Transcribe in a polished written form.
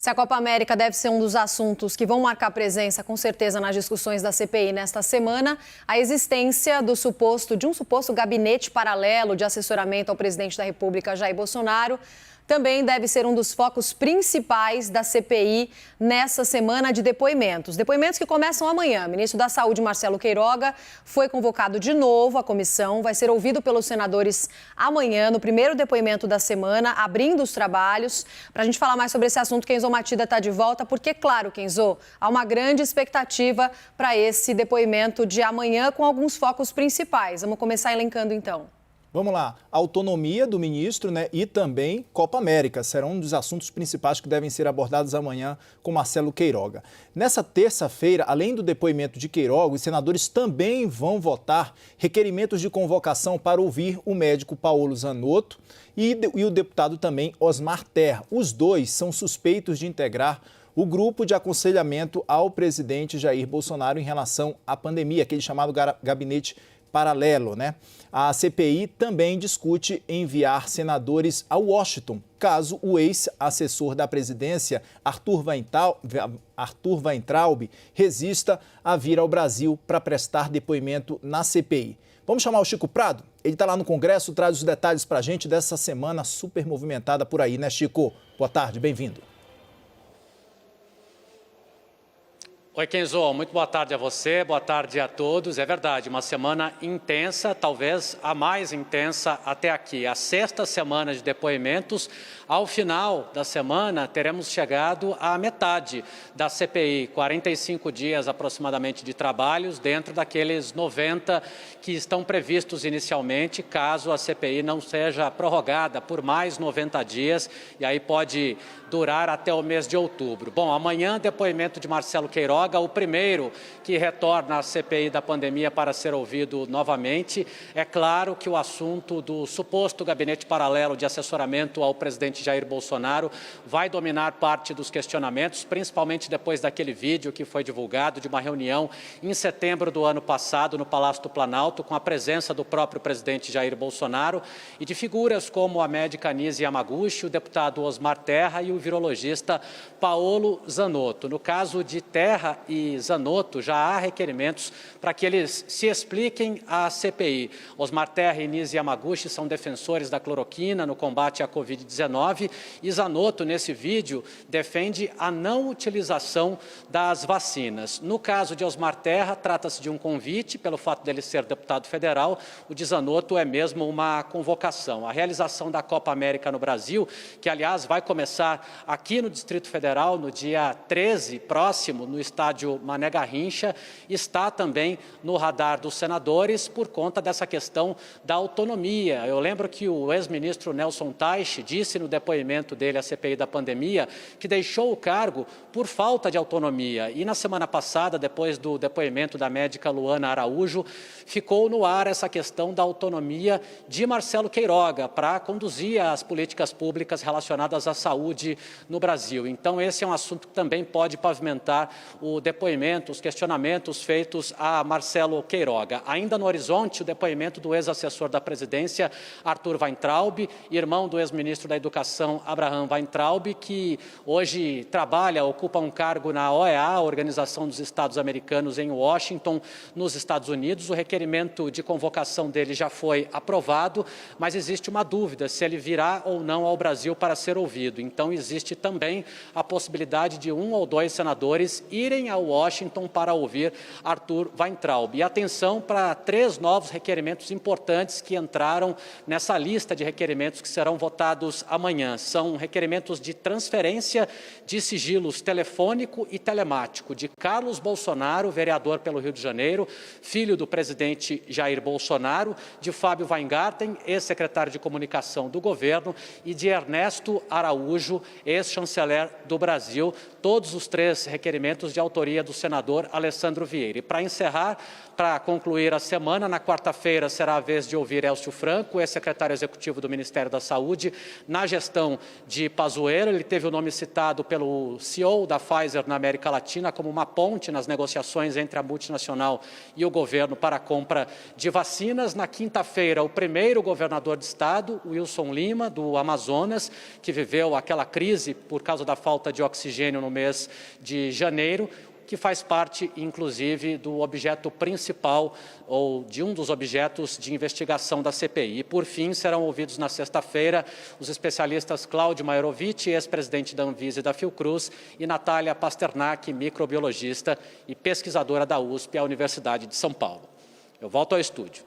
Se a Copa América deve ser um dos assuntos que vão marcar presença, com certeza, nas discussões da CPI nesta semana, a existência de um suposto gabinete paralelo de assessoramento ao presidente da República, Jair Bolsonaro, também deve ser um dos focos principais da CPI nessa semana de depoimentos. Depoimentos que começam amanhã. O ministro da Saúde, Marcelo Queiroga, foi convocado de novo à comissão. Vai ser ouvido pelos senadores amanhã, no primeiro depoimento da semana, abrindo os trabalhos. Para a gente falar mais sobre esse assunto, Kenzo Matida está de volta, porque, claro, Kenzo, há uma grande expectativa para esse depoimento de amanhã com alguns focos principais. Vamos começar elencando, então. Vamos lá, autonomia do ministro, e também Copa América serão um dos assuntos principais que devem ser abordados amanhã com Marcelo Queiroga. Nessa terça-feira, além do depoimento de Queiroga, os senadores também vão votar requerimentos de convocação para ouvir o médico Paolo Zanotto e o deputado também Osmar Terra. Os dois são suspeitos de integrar o grupo de aconselhamento ao presidente Jair Bolsonaro em relação à pandemia, aquele chamado gabinete paralelo, A CPI também discute enviar senadores a Washington, caso o ex-assessor da presidência, Arthur Weintraub, resista a vir ao Brasil para prestar depoimento na CPI. Vamos chamar o Chico Prado? Ele está lá no Congresso, traz os detalhes para a gente dessa semana super movimentada por aí, Chico? Boa tarde, bem-vindo. Oi, Kenzo, muito boa tarde a você, boa tarde a todos. É verdade, uma semana intensa, talvez a mais intensa até aqui. A sexta semana de depoimentos. Ao final da semana, teremos chegado à metade da CPI, 45 dias aproximadamente de trabalhos, dentro daqueles 90 que estão previstos inicialmente, caso a CPI não seja prorrogada por mais 90 dias, e aí pode durar até o mês de outubro. Bom, amanhã, depoimento de Marcelo Queiroga, o primeiro que retorna à CPI da pandemia para ser ouvido novamente. É claro que o assunto do suposto gabinete paralelo de assessoramento ao presidente Jair Bolsonaro vai dominar parte dos questionamentos, principalmente depois daquele vídeo que foi divulgado de uma reunião em setembro do ano passado no Palácio do Planalto, com a presença do próprio presidente Jair Bolsonaro e de figuras como a médica Nise Yamaguchi, o deputado Osmar Terra e o virologista Paolo Zanotto. No caso de Terra e Zanotto, já há requerimentos para que eles se expliquem à CPI. Osmar Terra e Nise Yamaguchi são defensores da cloroquina no combate à Covid-19 e Zanotto, nesse vídeo, defende a não utilização das vacinas. No caso de Osmar Terra, trata-se de um convite, pelo fato dele ser deputado federal. O de Zanotto é mesmo uma convocação. A realização da Copa América no Brasil, que, aliás, vai começar aqui no Distrito Federal, no dia 13, próximo, no estádio Mané Garrincha, está também no radar dos senadores por conta dessa questão da autonomia. Eu lembro que o ex-ministro Nelson Teich disse no depoimento dele à CPI da pandemia que deixou o cargo por falta de autonomia. E na semana passada, depois do depoimento da médica Luana Araújo, ficou no ar essa questão da autonomia de Marcelo Queiroga para conduzir as políticas públicas relacionadas à saúde no Brasil. Então, esse é um assunto que também pode pavimentar o depoimento, os questionamentos feitos a Marcelo Queiroga. Ainda no horizonte, o depoimento do ex-assessor da presidência, Arthur Weintraub, irmão do ex-ministro da Educação, Abraham Weintraub, que hoje ocupa um cargo na OEA, Organização dos Estados Americanos, em Washington, nos Estados Unidos. O requerimento de convocação dele já foi aprovado, mas existe uma dúvida se ele virá ou não ao Brasil para ser ouvido. Então, existe também a possibilidade de 1 ou 2 senadores irem a Washington para ouvir Arthur Weintraub. E atenção para 3 novos requerimentos importantes que entraram nessa lista de requerimentos que serão votados amanhã. São requerimentos de transferência de sigilos telefônico e telemático de Carlos Bolsonaro, vereador pelo Rio de Janeiro, filho do presidente Jair Bolsonaro, de Fábio Weingarten, ex-secretário de comunicação do governo, e de Ernesto Araújo, ex-chanceler do Brasil, todos os 3 requerimentos de autoria do senador Alessandro Vieira. E para encerrar, para concluir a semana, na quarta-feira será a vez de ouvir Élcio Franco, ex-secretário executivo do Ministério da Saúde, na gestão de Pazuello. Ele teve o nome citado pelo CEO da Pfizer na América Latina como uma ponte nas negociações entre a multinacional e o governo para a compra de vacinas. Na quinta-feira, o primeiro governador de estado, Wilson Lima, do Amazonas, que viveu aquela crise crise por causa da falta de oxigênio no mês de janeiro, que faz parte, inclusive, do objeto principal ou de um dos objetos de investigação da CPI. E, por fim, serão ouvidos na sexta-feira os especialistas Cláudio Mairovitch, ex-presidente da Anvisa e da Fiocruz, e Natália Pasternak, microbiologista e pesquisadora da USP, a Universidade de São Paulo. Eu volto ao estúdio.